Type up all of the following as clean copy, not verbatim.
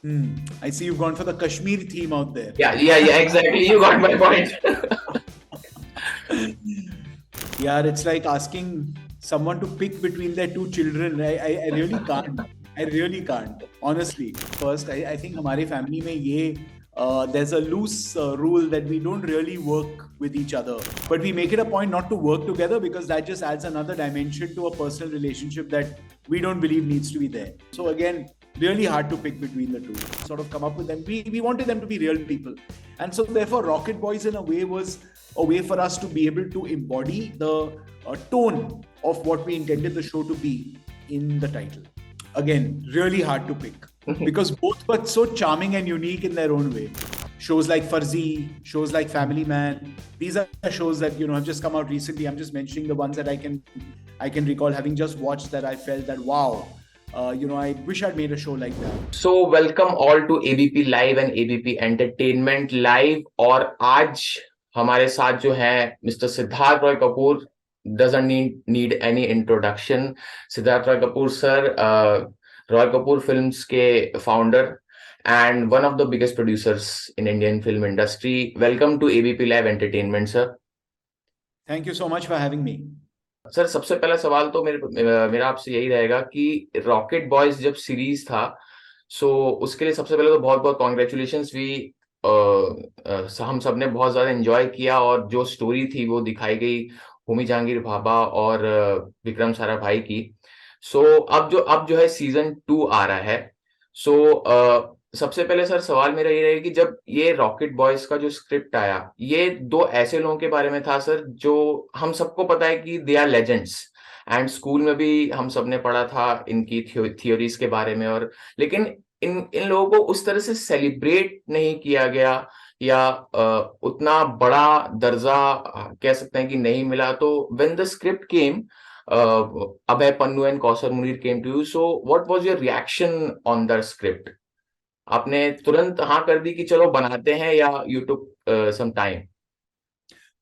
I see you've gone for the Kashmir theme out there. Yeah, exactly. You got my point. Yeah, it's like asking someone to pick between their two children. I really can't. I really can't. Honestly, first, I think हमारे family में ये there's a loose rule that we don't really work with each other, but we make it a point not to work together because that just adds another dimension to a personal relationship that we don't believe needs to be there. So again, really hard to pick between the two. Sort of come up with them. We wanted them to be real people, and so therefore, Rocket Boys in a way was a way for us to be able to embody the tone of what we intended the show to be in the title. Again, really hard to pick because both were so charming and unique in their own way. Shows like Farzi, shows like Family Man, these are shows that have just come out recently. I'm just mentioning the ones that I can recall having just watched that I felt that wow, I wish I'd made a show like that. So welcome all to ABP Live and ABP Entertainment Live. और आज हमारे साथ जो है mister Siddharth Roy Kapoor. doesn't need any introduction. Siddharth Roy Kapoor sir, Roy Kapoor films के founder and one of the biggest producers in Indian film industry. Welcome to ABP Live Entertainment, sir. Thank you so much for having me. Sir, सबसे पहला सवाल तो मेरा आपसे यही रहेगा कि रॉकेट बॉयज जब सीरीज था, सो उसके लिए सबसे पहले तो बहुत बहुत कॉन्ग्रेचुलेशंस. हम सब ने बहुत ज्यादा एंजॉय किया और जो स्टोरी थी वो दिखाई गई होमी जहांगीर भाभा और विक्रम साराभाई की. सो अब जो है सीजन 2 आ रहा है. सो सबसे पहले सर सवाल मेरा ये रहेगा कि जब ये रॉकेट बॉयज का जो स्क्रिप्ट आया, ये दो ऐसे लोगों के बारे में था सर जो हम सबको पता है कि they are legends, and school में भी हम सबने पढ़ा था इनकी थियोरीज के बारे में, और लेकिन इन लोगों को उस तरह से सेलिब्रेट नहीं किया गया या उतना बड़ा दर्जा कह सकते हैं कि नहीं मिला. तो when the script came, Abhay Pannu and Kausar Munir came to you. So what was your reaction on the script? आपने तुरंत हाँ कर दी कि चलो बनाते हैं, या you took some time?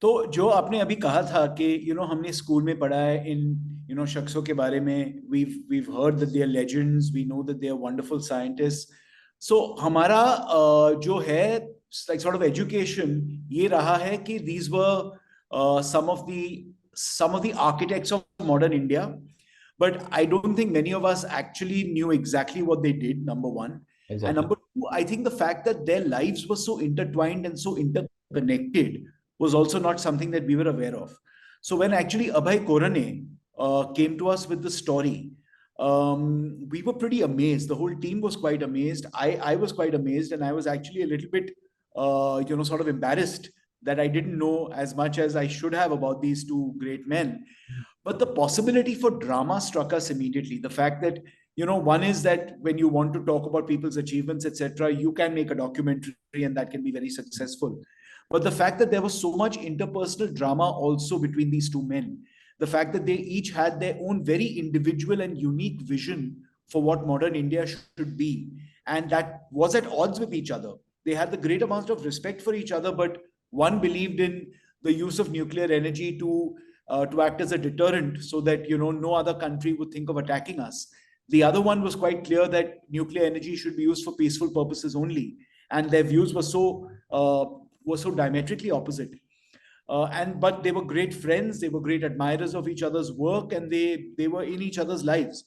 तो जो आपने अभी कहा था कि हमने स्कूल में पढ़ा है इन शख्सों के बारे में, we've heard that they are legends, we know that they are wonderful scientists. So हमारा जो है like sort of education ये रहा है कि these were some of the architects of modern India, but I don't think many of us actually knew exactly what they did, number one. Exactly. And number two, I think the fact that their lives were so intertwined and so interconnected was also not something that we were aware of. So when actually Abhay Korane came to us with the story, we were pretty amazed. The whole team was quite amazed. I was quite amazed, and I was actually a little bit, sort of embarrassed that I didn't know as much as I should have about these two great men. But the possibility for drama struck us immediately. The fact that one is that when you want to talk about people's achievements, etc., you can make a documentary and that can be very successful. But the fact that there was so much interpersonal drama also between these two men, the fact that they each had their own very individual and unique vision for what modern India should be, and that was at odds with each other. They had the great amount of respect for each other, but one believed in the use of nuclear energy to act as a deterrent so that no other country would think of attacking us. The other one was quite clear that nuclear energy should be used for peaceful purposes only, and their views were so diametrically opposite. But they were great friends, they were great admirers of each other's work, and they were in each other's lives.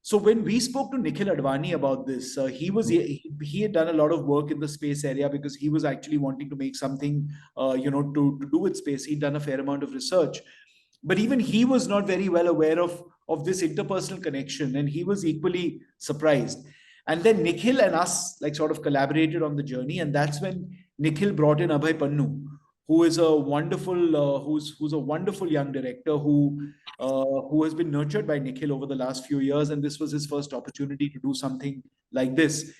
So when we spoke to Nikhil Advani about this, he had done a lot of work in the space area because he was actually wanting to make something, to do with space. He'd done a fair amount of research, but even he was not very well aware of this interpersonal connection, and he was equally surprised. And then Nikhil and us like sort of collaborated on the journey, and that's when Nikhil brought in Abhay Pannu, who is a wonderful who's a wonderful young director who has been nurtured by Nikhil over the last few years, and this was his first opportunity to do something like this.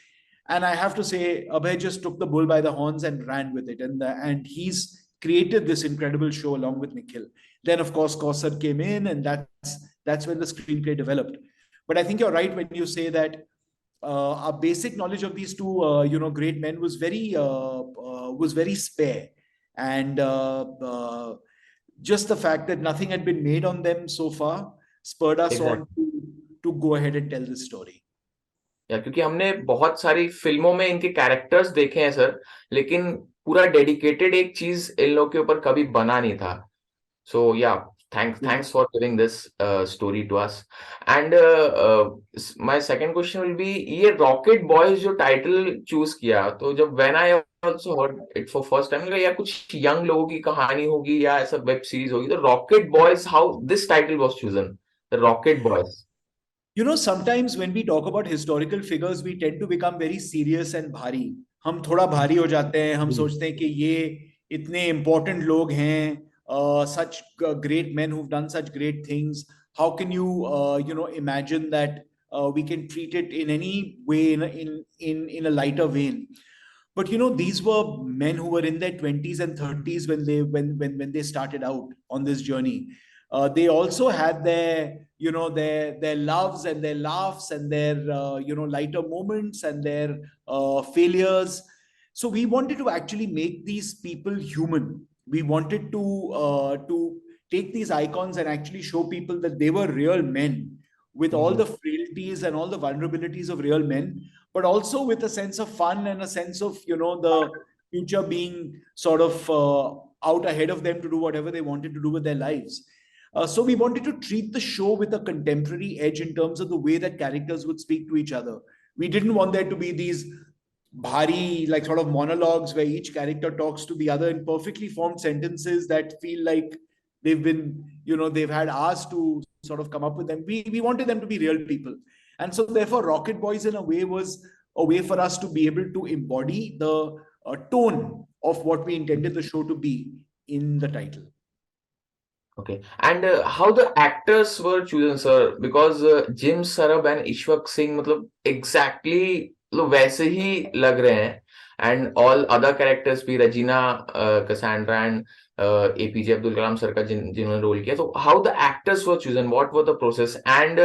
And I have to say, Abhay just took the bull by the horns and ran with it, and he's created this incredible show along with Nikhil. Then, of course, Kausar came in, and that's when the screenplay developed. But I think you're right when you say that our basic knowledge of these two, great men was very spare, and just the fact that nothing had been made on them so far spurred us on to go ahead and tell this story. या क्योंकि हमने बहुत सारी फिल्मों में इनके characters देखे हैं सर, लेकिन पूरा डेडिकेटेड एक चीज इन लोग के ऊपर कभी बना नहीं था. So yeah, Yeah. thanks for giving this story to us. And my second question will be, ये Rocket Boys जो टाइटल चूज किया, तो जब when I also heard it for first time, या कुछ यंग लोगों की कहानी होगी या ऐसा वेब सीरीज होगी, तो Rocket Boys, how this title was chosen, the Rocket Boys. You know, sometimes when we talk about historical figures, we tend to become very serious and भारी. हम थोड़ा भारी हो जाते हैं. हम सोचते हैं कि ये इतने important लोग हैं, such great men who've done such great things. How can you, imagine that we can treat it in any way, in a lighter vein? But you know, these were men who were in their 20s and 30s when they started out on this journey. They also had their, their loves and their laughs and their, lighter moments and their failures. So we wanted to actually make these people human. We wanted to take these icons and actually show people that they were real men with all the frailties and all the vulnerabilities of real men, but also with a sense of fun and a sense of, the future being sort of out ahead of them to do whatever they wanted to do with their lives. So we wanted to treat the show with a contemporary edge in terms of the way that characters would speak to each other. We didn't want there to be these bhari, like sort of monologues where each character talks to the other in perfectly formed sentences that feel like they've been, they've had hours to sort of come up with them. We wanted them to be real people. And so therefore Rocket Boys in a way was a way for us to be able to embody the tone of what we intended the show to be in the title. Okay. And how the actors were chosen, sir? Because Jim, Sarabh and Ishwak Singh, मतलब exactly मतलब वैसे ही लग रहे हैं. And all other characters भी, Regina, Cassandra and APJ Abdul Kalam sir का जिन्होंने role किया. So how the actors were chosen? What were the process? And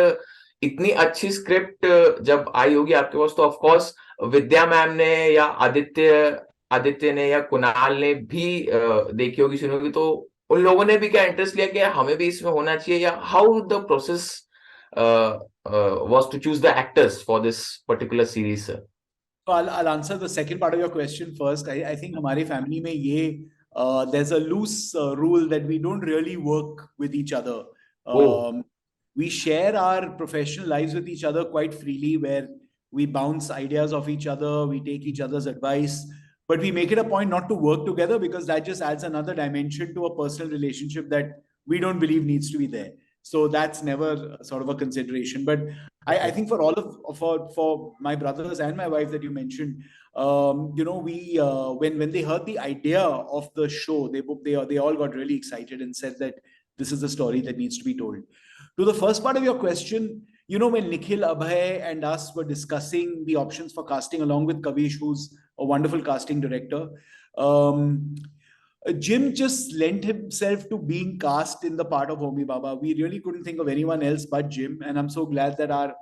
इतनी अच्छी स्क्रिप्ट जब आई होगी आपके पास, तो ऑफ कोर्स विद्या मैम ने या आदित्य ने या कुणाल ने भी देखी होगी, सुनी होगी, तो उन लोगों ने भी क्या इंटरेस्ट लिया कि हमें भी इसमें होना चाहिए, या how the process was to choose the actors for this particular series sir? So I'll answer the second part of your question first. I think हमारे family में ये there's a loose rule that we don't really work with each other. Oh, We share our professional lives with each other quite freely, where we bounce ideas off each other, we take each other's advice, but we make it a point not to work together because that just adds another dimension to a personal relationship that we don't believe needs to be there. So that's never sort of a consideration. But I think for all of for my brothers and my wife that you mentioned, we when they heard the idea of the show, they all got really excited and said that this is the story that needs to be told. To the first part of your question, when Nikhil, Abhay, and us were discussing the options for casting along with Kavish, who's a wonderful casting director, um, Jim just lent himself to being cast in the part of Homi Bhabha. We really couldn't think of anyone else but Jim, and I'm so glad that our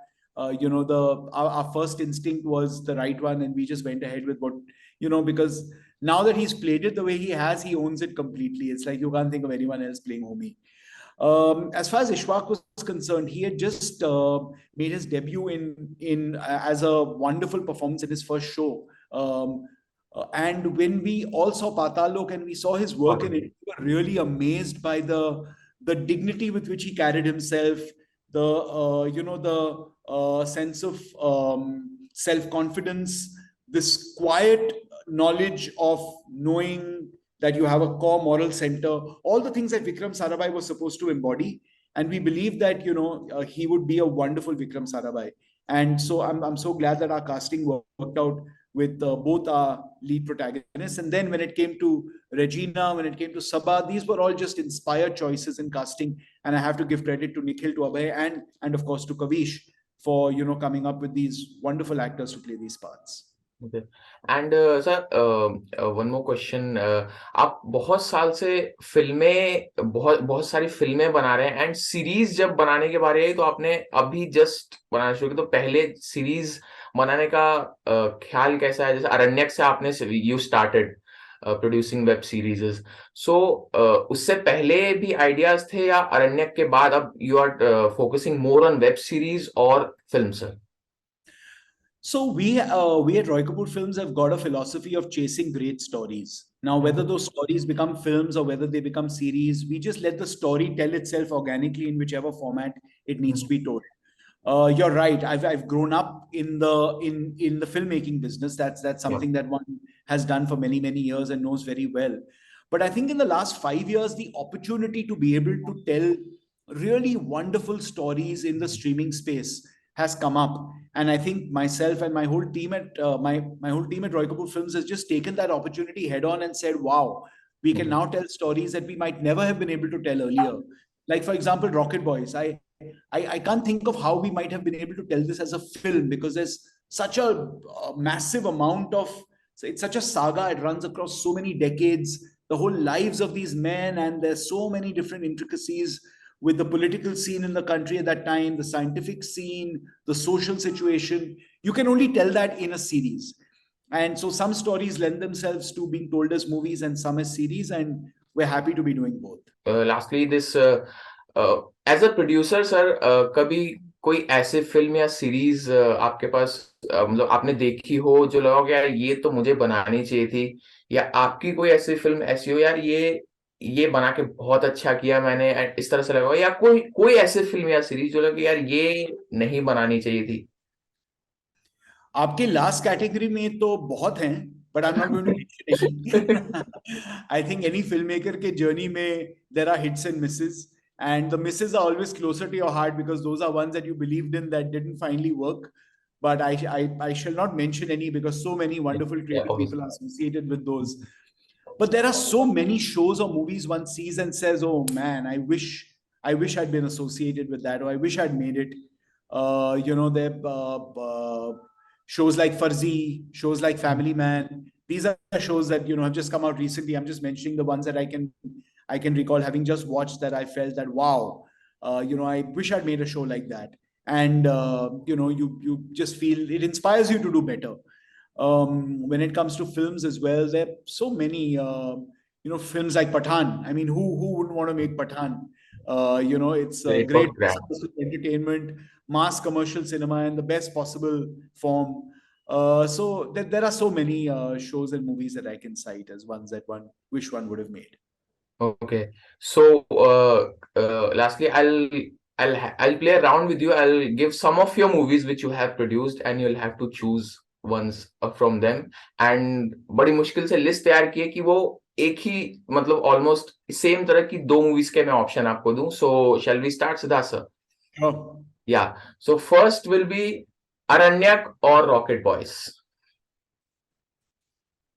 first instinct was the right one, and we just went ahead with what, because now that he's played it the way he has, he owns it completely. It's like you can't think of anyone else playing Homi. As far as Ishwak was concerned, he had just made his debut in as a wonderful performance in his first show. And when we all saw Patalok and we saw his work in it, we were really amazed by the dignity with which he carried himself, the sense of self confidence, this quiet knowledge of knowing that you have a core moral center, all the things that Vikram Sarabhai was supposed to embody. And we believe that, he would be a wonderful Vikram Sarabhai. And so I'm so glad that our casting worked out with both our lead protagonists. And then when it came to Regina, when it came to Sabha, these were all just inspired choices in casting. And I have to give credit to Nikhil, to Abhay, and of course to Kavish for, coming up with these wonderful actors to play these parts. Okay. And sir, one more question. आप बहुत साल से बहुत बहुत सारी फिल्में बना रहे हैं, एंड सीरीज जब बनाने के बारे में, तो आपने अभी जस्ट बनाना शुरू किया, तो पहले सीरीज बनाने का ख्याल कैसा है? जैसे अरण्यक से आपने you started producing web series, so उससे पहले भी आइडियाज थे, या अरण्यक के बाद अब you are focusing more on web series और film sir? So we at Roy Kapoor Films have got a philosophy of chasing great stories. Now, whether Mhm. those stories become films or whether they become series, we just let the story tell itself organically in whichever format it needs to Mhm. be told. You're right. I've grown up in the filmmaking business. That's Yeah. something that one has done for many years and knows very well. But I think in the last 5 years, the opportunity to be able to tell really wonderful stories in the streaming space has come up, and I think myself and my whole team at my whole team at Roy Kapoor Films has just taken that opportunity head on and said, "Wow, we can Mhm. now tell stories that we might never have been able to tell earlier." Like for example, Rocket Boys. I can't think of how we might have been able to tell this as a film because there's such a massive amount of, it's such a saga. It runs across so many decades, the whole lives of these men, and there's so many different intricacies with the political scene in the country at that time, the scientific scene, the social situation. You can only tell that in a series. And so some stories lend themselves to being told as movies and some as series, and we're happy to be doing both. Lastly, this as a producer sir, कभी कोई ऐसे film या series आपके पास मतलब आपने देखी हो जो लगा हो कि यार ये तो मुझे बनानी चाहिए थी, या आपकी कोई ऐसी फिल्म ऐसी हो यार ये बना के बहुत अच्छा किया मैंने, and इस तरह से लगा हो, या कोई कोई ऐसी फिल्म या सीरीज जो लगा कि यार ये नहीं बनानी चाहिए थी? आपके लास्ट कैटेगरी में तो बहुत हैं, but I am not going to mention any. I think any filmmaker के जर्नी में there are hits and misses, and the misses are always closer to your heart because those are ones that you believed in that didn't finally work. But I shall not mention any because so many wonderful Yeah, creative people obviously. are associated with those. But there are so many shows or movies one sees and says, "Oh man, I wish I'd been associated with that, or I wish I'd made it." There shows like Farzi, shows like Family Man. These are shows that have just come out recently. I'm just mentioning the ones that I can recall having just watched that I felt that wow, I wish I'd made a show like that. And you just feel it inspires you to do better. When it comes to films as well, there are so many films like Pathan. I mean, who wouldn't want to make Pathan? It's a It great was grand. source of entertainment, mass commercial cinema in the best possible form. So there are so many shows and movies that I can cite as ones that one wish one would have made. Okay. So, lastly, I'll play around with you. I'll give some of your movies which you have produced, and you'll have to choose ones from them. And बड़ी मुश्किल से list तैयार की है कि वो एक ही मतलब ऑलमोस्ट सेम तरह की दो मूवीज के मैं ऑप्शन आपको दूं. So, shall we start, Siddharth sir? Oh, Yeah. So first will be Aranyak or Rocket Boys.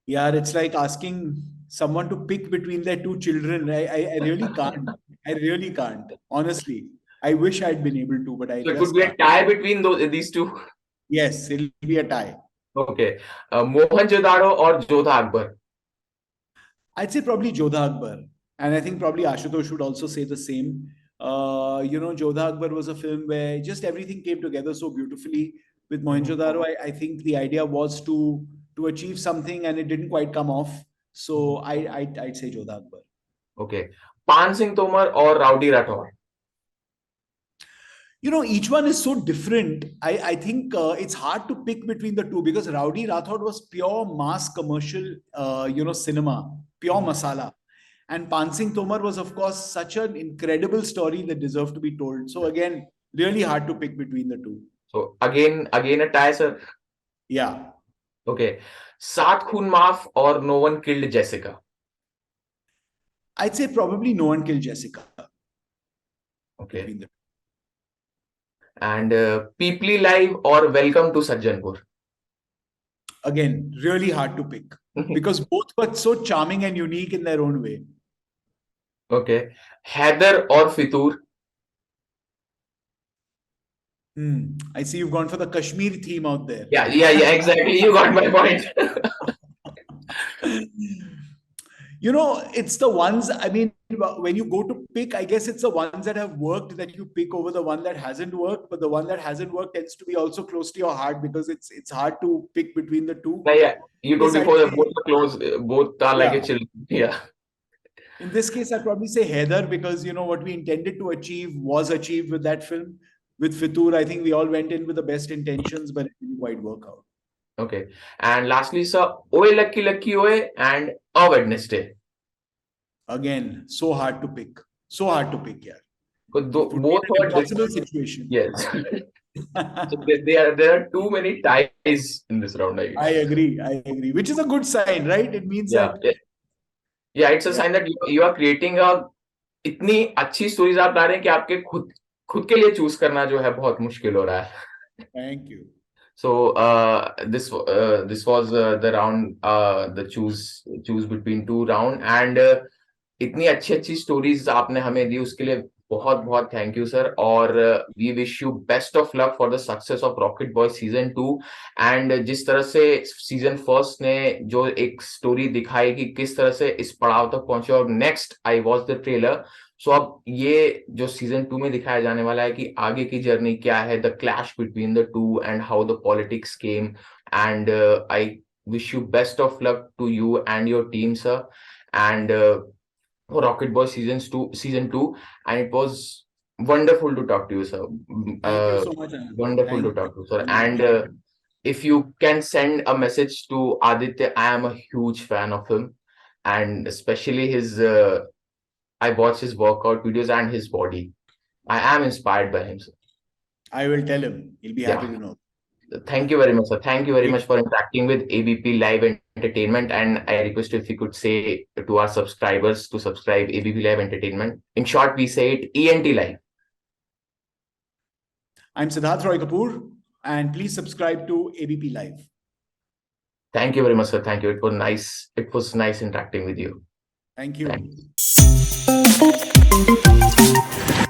yeah, it's like asking someone to pick between their two children. I really can't. I really can't. Honestly, I wish I'd been able to, but I So it could just be a can't. tie between these two. Yes, it'll be a tie. Okay. Mohenjo-daro or Jodha Akbar. I'd say probably Jodha Akbar. And I think probably Ashutosh would also say the same. Jodha Akbar was a film where just everything came together so beautifully. With Mhm. Mohenjo-daro, I think the idea was to achieve something and it didn't quite come off. So I'd say Jodha Akbar. Okay. Pan Singh Tomar or Rowdy Rathore. Each one is so different. I think it's hard to pick between the two because Rowdy Rathod was pure mass commercial, cinema, pure masala. And Pansing Tomar was, of course, such an incredible story that deserved to be told. So again, really hard to pick between the two. So again a tie, sir. Yeah, Okay. Saath Khoon Maaf or No One Killed Jessica. I'd say probably No One Killed Jessica Okay. between the And Peeply Live or Welcome to Sajjanpur. again, really hard to pick because both were so charming and unique in their own way. Okay. Heather or Fitur. I see you've gone for the Kashmir theme out there. Yeah, exactly. You got my point. It's the ones, I mean, when you go to pick, I guess it's the ones that have worked that you pick over the one that hasn't worked. But the one that hasn't worked tends to be also close to your heart because it's hard to pick between the two. Yeah. You In told this, I'd before that both say, are close, both are like a yeah. chill. Yeah. In this case, I'd probably say Heather because what we intended to achieve was achieved with that film. with Fitur, I think we all went in with the best intentions, but it didn't quite work out. Okay. And lastly, sir, Oye Lucky Lucky Oye and A Wednesday. Again, so hard to pick. So hard to pick, yeah. But It would be both an were impossible different. situation. Yes. So there are too many ties in this round, I guess. I agree. Which is a good sign, right? It means Yeah. that Yeah, it's a Yeah. sign that you are creating a इतनी अच्छी stories आप ला रहे हैं कि आपके खुद के लिए चूज करना जो है बहुत मुश्किल हो रहा है. thank you. So this was the round, the choose between two round, and इतनी अच्छी स्टोरीज आपने हमें दी उसके लिए बहुत बहुत थैंक यू सर. और we wish you best of luck for the success of Rocket Boy season 2. And जिस तरह से सीजन फर्स्ट ने जो एक स्टोरी दिखाई कि किस तरह से इस पड़ाव तक पहुंचे, और next I watch the trailer. So अब ये जो सीजन 2 में दिखाया जाने वाला है कि आगे की जर्नी क्या है, the clash between the two and how the politics came. And I wish you best of luck to you and your team sir, and for Rocket Boy season 2, and it was wonderful to talk to you, sir. Thank you so much, Anand. Wonderful to talk to you, sir. And if you can send a message to Aditya, I am a huge fan of him, and especially his I watch his workout videos and his body. I am inspired by him, sir. I will tell him. He'll be happy to know. Thank you very much, sir. Thank you very much for interacting with ABP Live Entertainment. And I request if you could say to our subscribers to subscribe ABP Live Entertainment. In short, we say it ENT Live. I'm Siddharth Roy Kapur, and please subscribe to ABP Live. Thank you very much, sir. Thank you. It was nice. It was nice interacting with you. Thank you. Thank you.